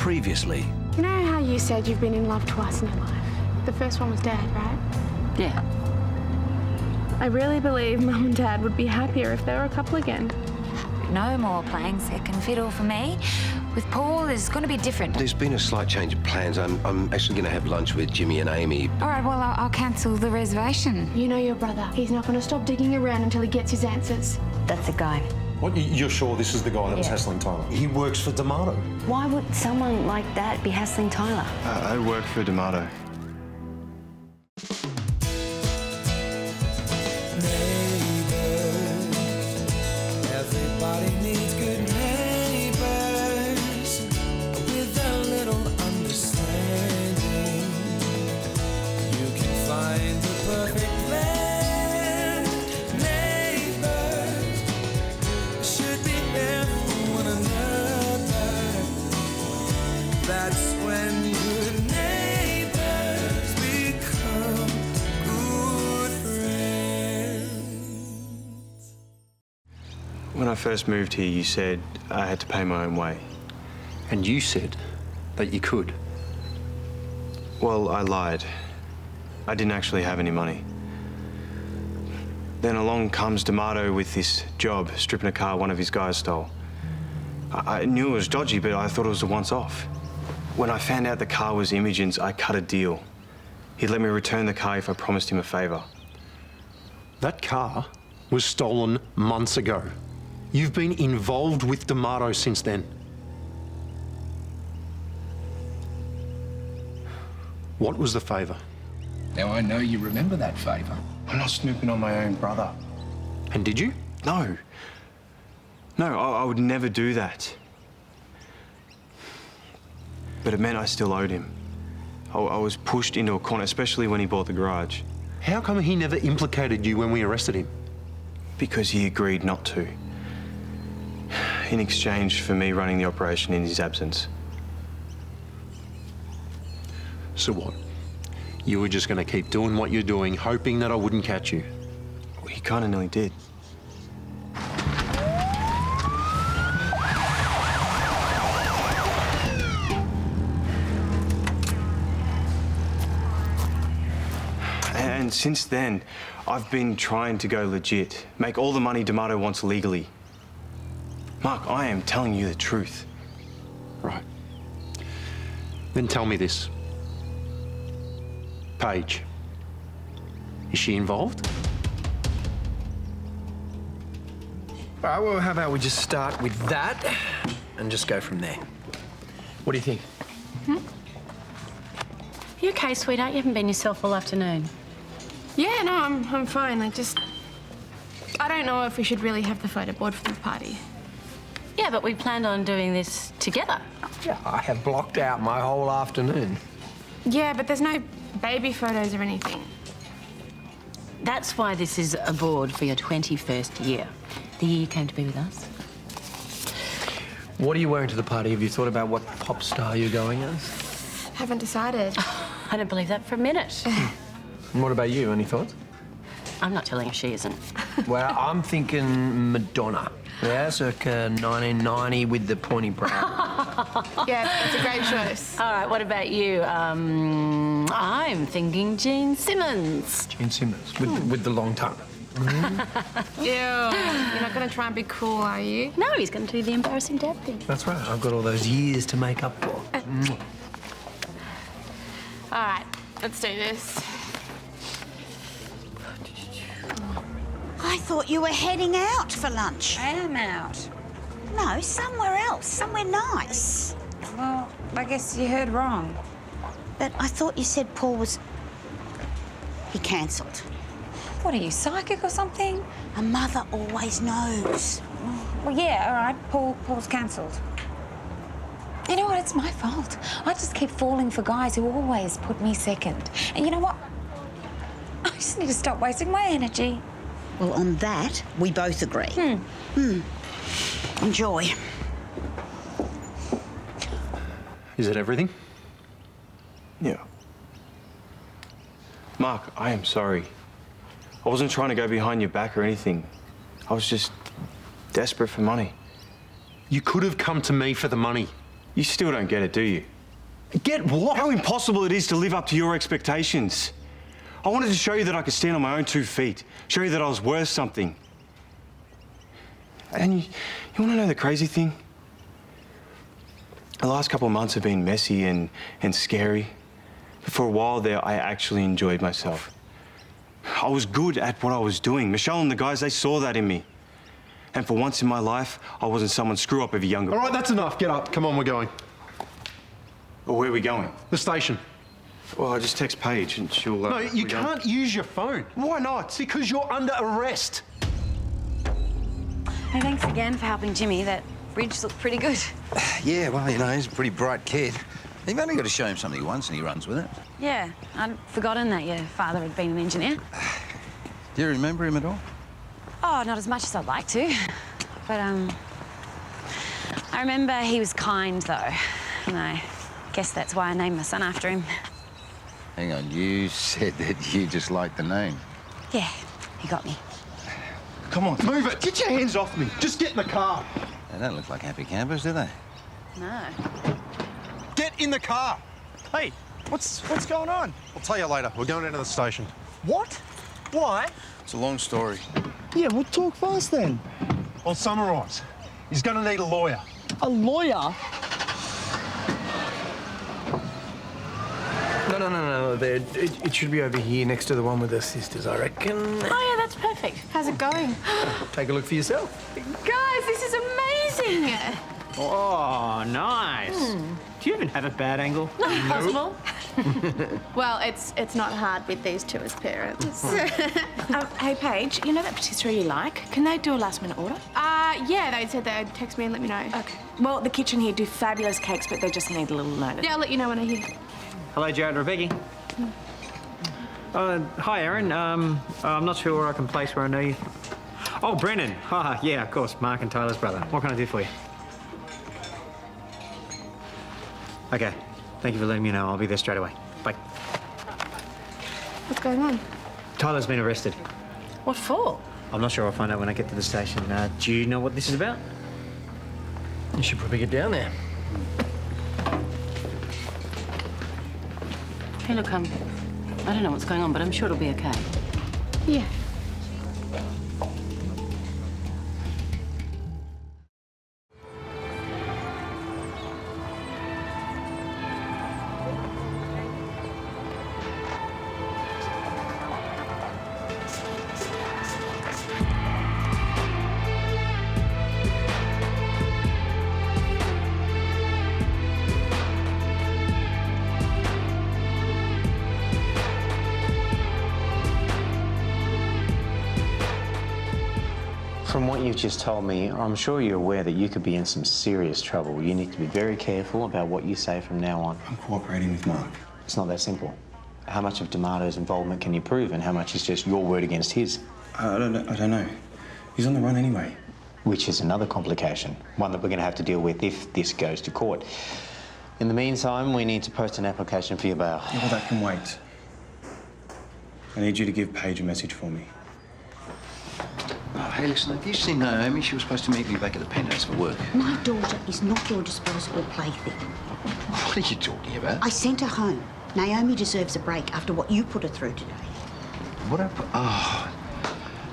previously. You know how you said you've been in love twice in your life? The first one was Dad, right? Yeah. I really believe Mum and Dad would be happier if they were a couple again. No more playing second fiddle for me. With Paul, it's going to be different. There's been a slight change of plans. I'm actually going to have lunch with Jimmy and Amy. All right, well, I'll cancel the reservation. You know your brother. He's not going to stop digging around until he gets his answers. That's the guy. What, you're sure this is the guy that was hassling Tyler? He works for D'Amato. Why would someone like that be hassling Tyler? I work for D'Amato. Everybody needs good neighbors with a little understanding. You can find the perfect blend. Neighbors should be there for one another. That's when good neighbors become good friends. When I first moved here, you said I had to pay my own way. And you said that you could. Well, I lied. I didn't actually have any money. Then along comes D'Amato with this job, stripping a car one of his guys stole. I knew it was dodgy, but I thought it was a once-off. When I found out the car was Imogen's, I cut a deal. He'd let me return the car if I promised him a favour. That car was stolen months ago. You've been involved with D'Amato since then. What was the favour? Now I know you remember that favour. I'm not snooping on my own brother. And did you? No. No, I would never do that. But it meant I still owed him. I was pushed into a corner, especially when he bought the garage. How come he never implicated you when we arrested him? Because he agreed not to. In exchange for me running the operation in his absence. So what? You were just going to keep doing what you're doing, hoping that I wouldn't catch you? Well, he kind of nearly did. And since then, I've been trying to go legit, make all the money D'Amato wants legally. Mark, I am telling you the truth. Right. Then tell me this. Paige, is she involved? All right, well, how about we just start with that and just go from there? What do you think? You okay, sweetheart? You haven't been yourself all afternoon. Yeah, no, I'm fine. I don't know if we should really have the photo board for the party. Yeah, but we planned on doing this together. Yeah, I have blocked out my whole afternoon. Yeah, but there's no baby photos or anything. That's why this is a board for your 21st year. The year you came to be with us. What are you wearing to the party? Have you thought about what pop star you're going as? Haven't decided. I don't believe that for a minute. And what about you? Any thoughts? I'm not telling her she isn't. Well, I'm thinking Madonna. Yeah, circa 1990 with the pointy brow. Yeah, it's a great choice. All right, what about you? I'm thinking Gene Simmons. Gene Simmons with the long tongue. Ew, you're not going to try and be cool, are you? No, he's going to do the embarrassing dad thing. That's right. I've got all those years to make up for. All right, let's do this. I thought you were heading out for lunch. I am out. No, somewhere else, somewhere nice. Well, I guess you heard wrong. But I thought you said Paul was... He cancelled. What are you, psychic or something? A mother always knows. Well, yeah, all right. Paul's cancelled. You know what? It's my fault. I just keep falling for guys who always put me second. And you know what? I just need to stop wasting my energy. Well, on that, we both agree. Enjoy. Is it everything? Yeah. Mark, I am sorry. I wasn't trying to go behind your back or anything. I was just desperate for money. You could have come to me for the money. You still don't get it, do you? Get what? How impossible it is to live up to your expectations. I wanted to show you that I could stand on my own 2 feet, show you that I was worth something. And you want to know the crazy thing? The last couple of months have been messy and scary. But for a while there, I actually enjoyed myself. I was good at what I was doing. Michelle and the guys, they saw that in me. And for once in my life, I wasn't someone screw-up of a younger... All right, that's enough. Get up. Come on, we're going. Well, where are we going? The station. Well, I just text Paige and she'll... No, you can't use your phone. Why not? It's because you're under arrest. Hey, thanks again for helping Jimmy. That bridge looked pretty good. Yeah, well, you know, he's a pretty bright kid. You've only got to show him something once and he runs with it. Yeah, I'd forgotten that your father had been an engineer. Do you remember him at all? Oh, not as much as I'd like to. But, I remember he was kind, though. And I guess that's why I named my son after him. Hang on, you said that you just liked the name. Yeah, he got me. Come on, move it. Get your hands off me. Just get in the car. They don't look like happy campers, do they? No. Get in the car. Hey, what's going on? I'll tell you later. We're going down to the station. What? Why? It's a long story. Yeah, we'll talk fast then. I'll summarise. He's going to need a lawyer. A lawyer? No. It should be over here next to the one with the sisters, I reckon. Oh, yeah, that's perfect. How's it going? Take a look for yourself. Guys, this is amazing. Oh, nice. Do you even have a bad angle? Possible. Well, it's not hard with these two as parents. Hey, Paige, you know that patisserie you like? Can they do a last-minute order? Yeah, they said they'd text me and let me know. Okay. Well, the kitchen here do fabulous cakes, but they just need a little notice. Yeah, I'll let you know when I hear. Hello, Jared and Rebecca. Hi, Aaron. I'm not sure where I can place where I know you. Oh, Brennan. Yeah, of course. Mark and Tyler's brother. What can I do for you? Okay. Thank you for letting me know. I'll be there straight away. Bye. What's going on? Tyler's been arrested. What for? I'm not sure. I'll find out when I get to the station. Do you know what this is about? You should probably get down there. Hey, look, I don't know what's going on, but I'm sure it'll be okay. Yeah. From what you've just told me, I'm sure you're aware that you could be in some serious trouble. You need to be very careful about what you say from now on. I'm cooperating with Mark. It's not that simple. How much of D'Amato's involvement can you prove, and how much is just your word against his? I don't know. He's on the run anyway. Which is another complication, one that we're going to have to deal with if this goes to court. In the meantime, we need to post an application for your bail. Yeah, well, that can wait. I need you to give Paige a message for me. Oh, hey, listen, have you seen Naomi? She was supposed to meet me back at the penthouse for work. My daughter is not your disposable plaything. What are you talking about? I sent her home. Naomi deserves a break after what you put her through today. What up? Oh,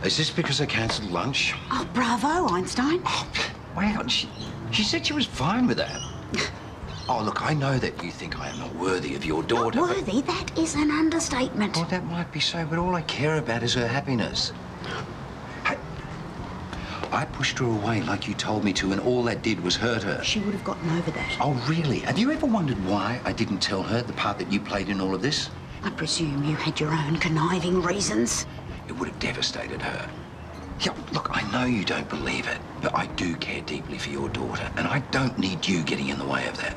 is this because I cancelled lunch? Oh, bravo, Einstein. Oh, wait on. She said she was fine with that. Oh, look, I know that you think I am not worthy of your daughter. Not worthy? That is an understatement. Well, that might be so, but all I care about is her happiness. I pushed her away like you told me to, and all that did was hurt her. She would have gotten over that. Oh, really? Have you ever wondered why I didn't tell her the part that you played in all of this? I presume you had your own conniving reasons. It would have devastated her. Yeah, look, I know you don't believe it, but I do care deeply for your daughter, and I don't need you getting in the way of that.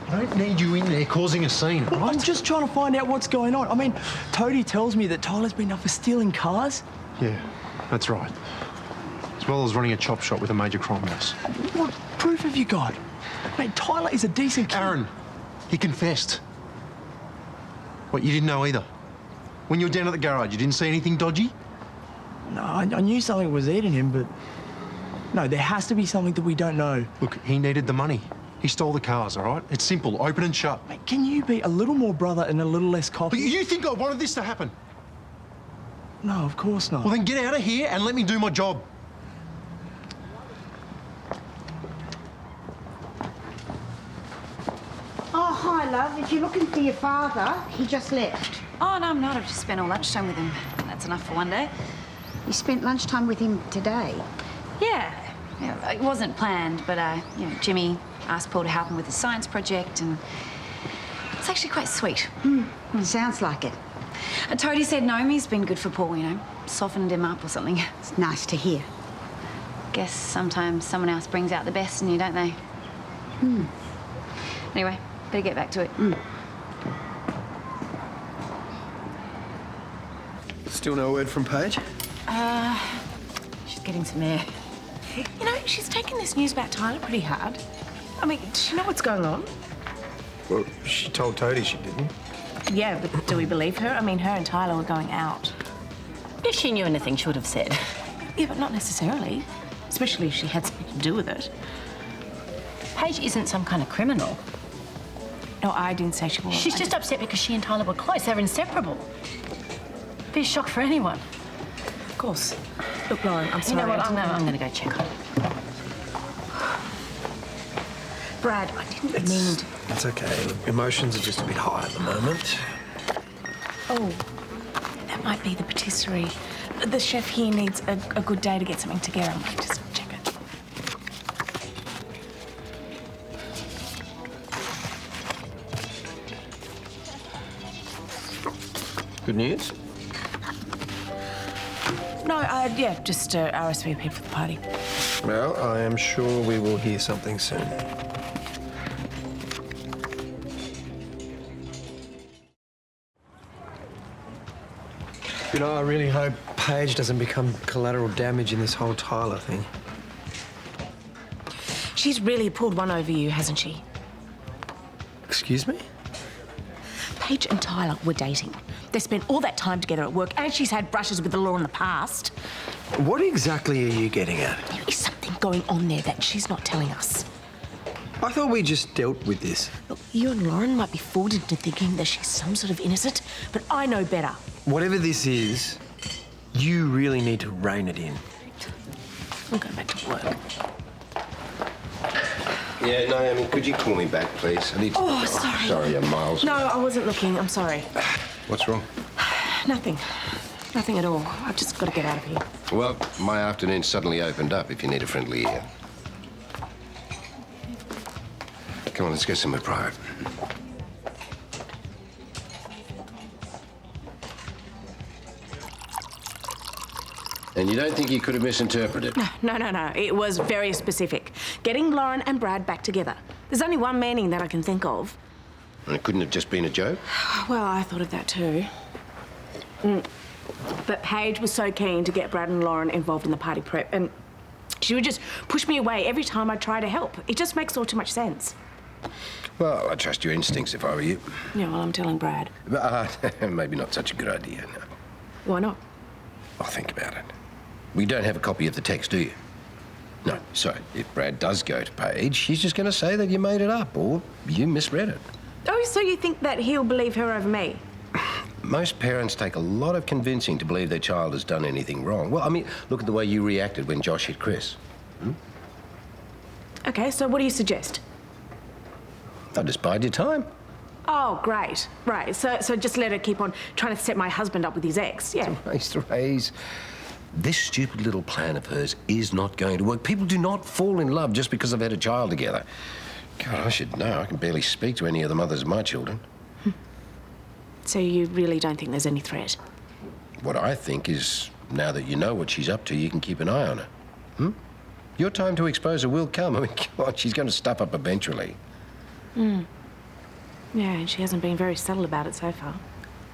I don't need you in there causing a scene, Well, right? I'm just trying to find out what's going on. I mean, Toadie tells me that Tyler's been up for stealing cars. Yeah, that's right. As well as running a chop shop with a major crime boss. What proof have you got? Mate, Tyler is a decent kid. Aaron, he confessed. What, you didn't know either? When you were down at the garage, you didn't see anything dodgy? No, I knew something was eating him, but... No, there has to be something that we don't know. Look, he needed the money. He stole the cars, all right? It's simple, open and shut. Mate, can you be a little more brother and a little less cocky? But you think I wanted this to happen? No, of course not. Well, then get out of here and let me do my job. Oh, hi, love. If you're looking for your father, he just left. Oh, no, I'm not. I've just spent all lunchtime with him. That's enough for one day. You spent lunchtime with him today? Yeah. It wasn't planned, but, you know, Jimmy asked Paul to help him with his science project, and it's actually quite sweet. Sounds like it. Toadie said Naomi's been good for Paul, you know, softened him up or something. It's nice to hear. Guess sometimes someone else brings out the best in you, don't they? Anyway, better get back to it. Still no word from Paige? She's getting some air. You know, she's taken this news about Tyler pretty hard. I mean, does she know what's going on? Well, she told Toadie she didn't. Yeah, but do we believe her? I mean, her and Tyler were going out. If she knew anything, she would have said. Yeah, but not necessarily. Especially if she had something to do with it. Paige isn't some kind of criminal. No, I didn't say she was. She's just upset because she and Tyler were close. They're inseparable. Be a shock for anyone. Of course. Look, Lauren, I'm sorry. You know what? I'm going to go check on her. Brad, I didn't mean to... It's okay. Look, emotions are just a bit high at the moment. Oh, that might be the patisserie. The chef here needs a good day to get something together. I might just check it. Good news? No, yeah, just RSVP for the party. Well, I am sure we will hear something soon. You know, I really hope Paige doesn't become collateral damage in this whole Tyler thing. She's really pulled one over you, hasn't she? Excuse me? Paige and Tyler were dating. They spent all that time together at work, and she's had brushes with the law in the past. What exactly are you getting at? There is something going on there that she's not telling us. I thought we just dealt with this. Look, you and Lauren might be fooled into thinking that she's some sort of innocent, but I know better. Whatever this is, you really need to rein it in. I'm going back to work. Yeah, Naomi, could you call me back, please? I need to... Oh, sorry. Sorry, I'm miles. No, I wasn't looking. I'm sorry. What's wrong? Nothing. Nothing at all. I've just got to get out of here. Well, my afternoon suddenly opened up if you need a friendly ear. Come on, let's go somewhere private. And you don't think you could have misinterpreted? No. It was very specific. Getting Lauren and Brad back together. There's only one meaning that I can think of. And it couldn't have just been a joke? Well, I thought of that too. But Paige was so keen to get Brad and Lauren involved in the party prep, and she would just push me away every time I try to help. It just makes all too much sense. Well, I trust your instincts if I were you. Yeah, well, I'm telling Brad. Maybe not such a good idea, no. Why not? I'll think about it. We don't have a copy of the text, do you? No. So, if Brad does go to Paige, she's just going to say that you made it up or you misread it. Oh, so you think that he'll believe her over me? Most parents take a lot of convincing to believe their child has done anything wrong. Well, I mean, look at the way you reacted when Josh hit Chris. Okay, so what do you suggest? I just bide your time. Oh, great. Right, so just let her keep on trying to set my husband up with his ex, yeah. Terese, this stupid little plan of hers is not going to work. People do not fall in love just because they've had a child together. God, I should know. I can barely speak to any of the mothers of my children. So you really don't think there's any threat? What I think is, now that you know what she's up to, you can keep an eye on her. Your time to expose her will come. I mean, God, she's going to stuff up eventually. Yeah, and she hasn't been very subtle about it so far.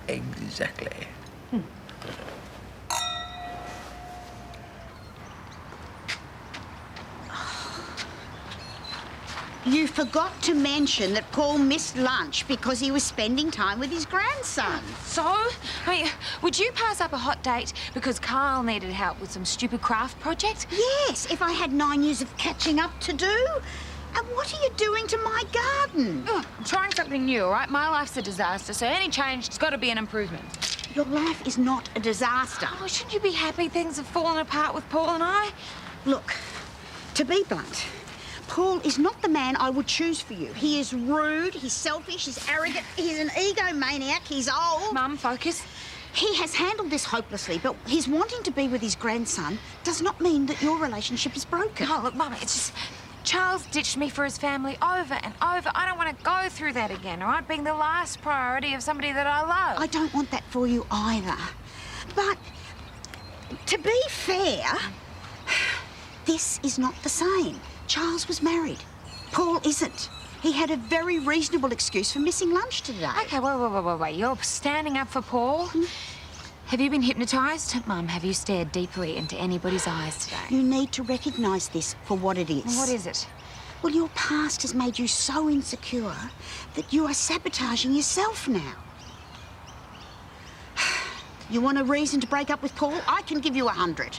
Exactly. You forgot to mention that Paul missed lunch because he was spending time with his grandson. So? I mean, would you pass up a hot date because Carl needed help with some stupid craft project? Yes, if I had 9 years of catching up to do. And what are you doing to my garden? Ugh, I'm trying something new, all right? My life's a disaster, so any change has got to be an improvement. Your life is not a disaster. Oh, shouldn't you be happy things have fallen apart with Paul and I? Look, to be blunt, Paul is not the man I would choose for you. He is rude, he's selfish, he's arrogant, he's an egomaniac, he's old. Mum, focus. He has handled this hopelessly, but his wanting to be with his grandson does not mean that your relationship is broken. Oh, look, Mum, it's just... Charles ditched me for his family over and over. I don't want to go through that again, all right? Being the last priority of somebody that I love. I don't want that for you either. But to be fair, this is not the same. Charles was married. Paul isn't. He had a very reasonable excuse for missing lunch today. Okay, wait. You're standing up for Paul? Have you been hypnotised? Mum, have you stared deeply into anybody's eyes today? You need to recognise this for what it is. What is it? Well, your past has made you so insecure that you are sabotaging yourself now. You want a reason to break up with Paul? I can give you 100.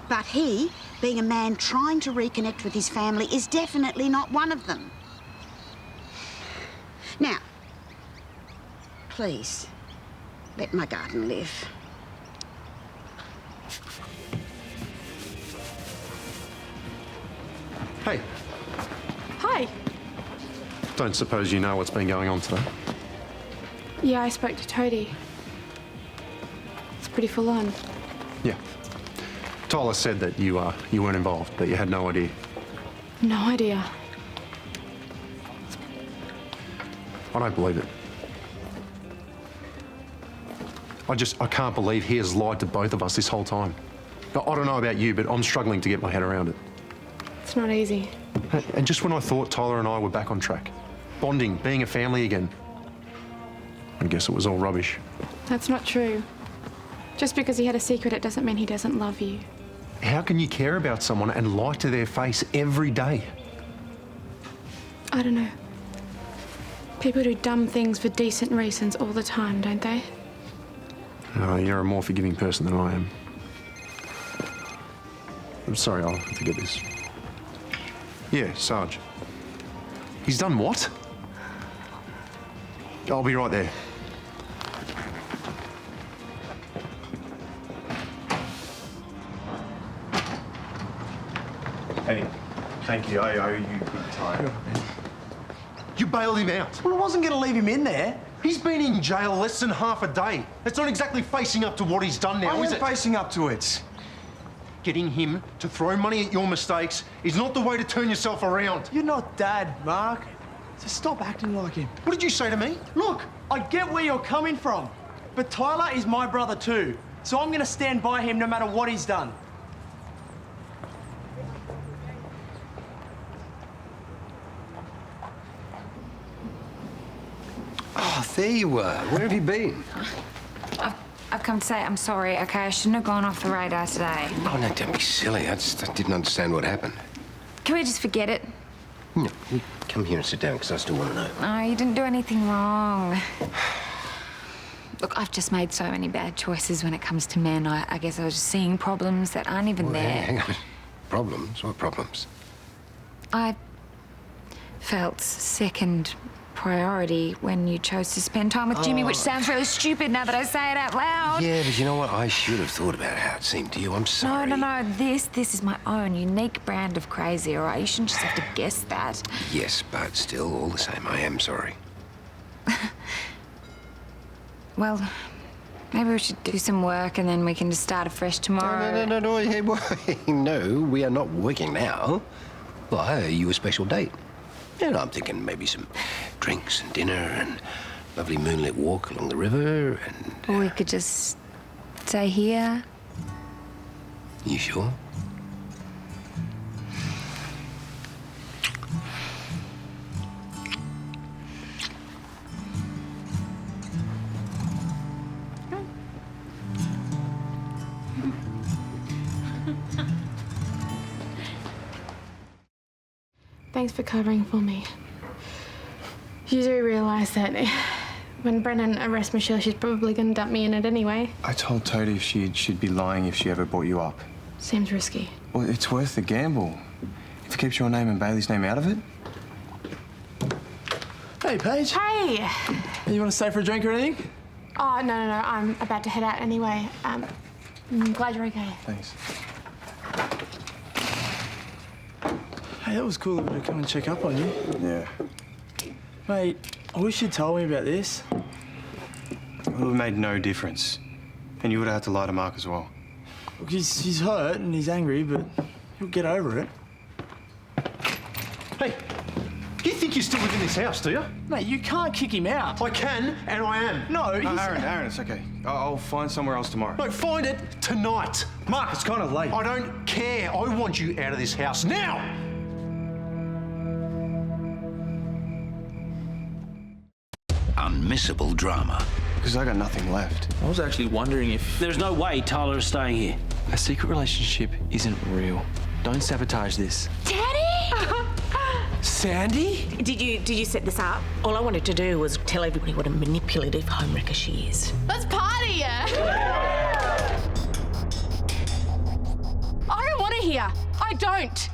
But he, being a man trying to reconnect with his family, is definitely not one of them. Now, please, let my garden live. Hey, Hi. don't suppose you know what's been going on today? Yeah, I spoke to Toadie. It's pretty full on. Yeah. Tyler said that you weren't involved, that you had no idea. No idea. I don't believe it. I can't believe he has lied to both of us this whole time. Now, I don't know about you, but I'm struggling to get my head around it. It's not easy. And just when I thought Tyler and I were back on track, bonding, being a family again, I guess it was all rubbish. That's not true. Just because he had a secret, it doesn't mean he doesn't love you. How can you care about someone and lie to their face every day? I don't know. People do dumb things for decent reasons all the time, don't they? Oh, you're a more forgiving person than I am. I'm sorry, I'll have to get this. Yeah, Sarge. He's done what? I'll be right there. Hey, thank you. I owe you big time. You bailed him out. Well, I wasn't going to leave him in there. He's been in jail less than half a day. That's not exactly facing up to what he's done now, I is am it? facing up to it. Getting him to throw money at your mistakes is not the way to turn yourself around. You're not Dad, Mark. So stop acting like him. What did you say to me? Look, I get where you're coming from, but Tyler is my brother too, so I'm going to stand by him no matter what he's done. Oh, there you were. Where have you been? I've come to say I'm sorry, okay? I shouldn't have gone off the radar today. Oh, no, don't be silly. I didn't understand what happened. Can we just forget it? No, you come here and sit down, because I still want to know. No, you didn't do anything wrong. Look, I've just made so many bad choices when it comes to men. I guess I was just seeing problems that aren't even Well, there. hang on. Problems? What problems? I felt second priority when you chose to spend time with Jimmy, which sounds really stupid now that I say it out loud. Yeah, but you know what? I should have thought about how it seemed to you. I'm sorry. No. This is my own unique brand of crazy, all right? You shouldn't just have to guess that. Yes, but still, all the same, I am sorry. Well, maybe we should do some work and then we can just start afresh tomorrow. No. Hey, no, we are not working now. Well, I owe you a special date. And I'm thinking maybe some drinks and dinner and lovely moonlit walk along the river and... Or we could just stay here. You sure? Thanks for covering for me. You do realise that when Brennan arrests Michelle, she's probably going to dump me in it anyway. I told Toadie she'd be lying if she ever brought you up. Seems risky. Well, it's worth the gamble. If it keeps your name and Bailey's name out of it. Hey, Paige. Hey! You want to stay for a drink or anything? Oh, no. I'm about to head out anyway. I'm glad you're okay. Thanks. Hey, that was cool of you to come and check up on you. Yeah. Mate, I wish you'd told me about this. It would have made no difference. And you would have had to lie to Mark as well. Look, he's hurt and he's angry, but he'll get over it. Hey, you think you still live in this house, do you? Mate, you can't kick him out. I can, and I am. No, he's... Aaron, it's okay. I'll find somewhere else tomorrow. No, find it tonight. Mark, it's kind of late. I don't care. I want you out of this house now. Unmissable drama. Because I got nothing left. I was actually wondering if... There's no way Tyler is staying here. A secret relationship isn't real. Don't sabotage this. Daddy! Sandy? Did you set this up? All I wanted to do was tell everybody what a manipulative homewrecker she is. Let's party, yeah? I don't want to hear. I don't.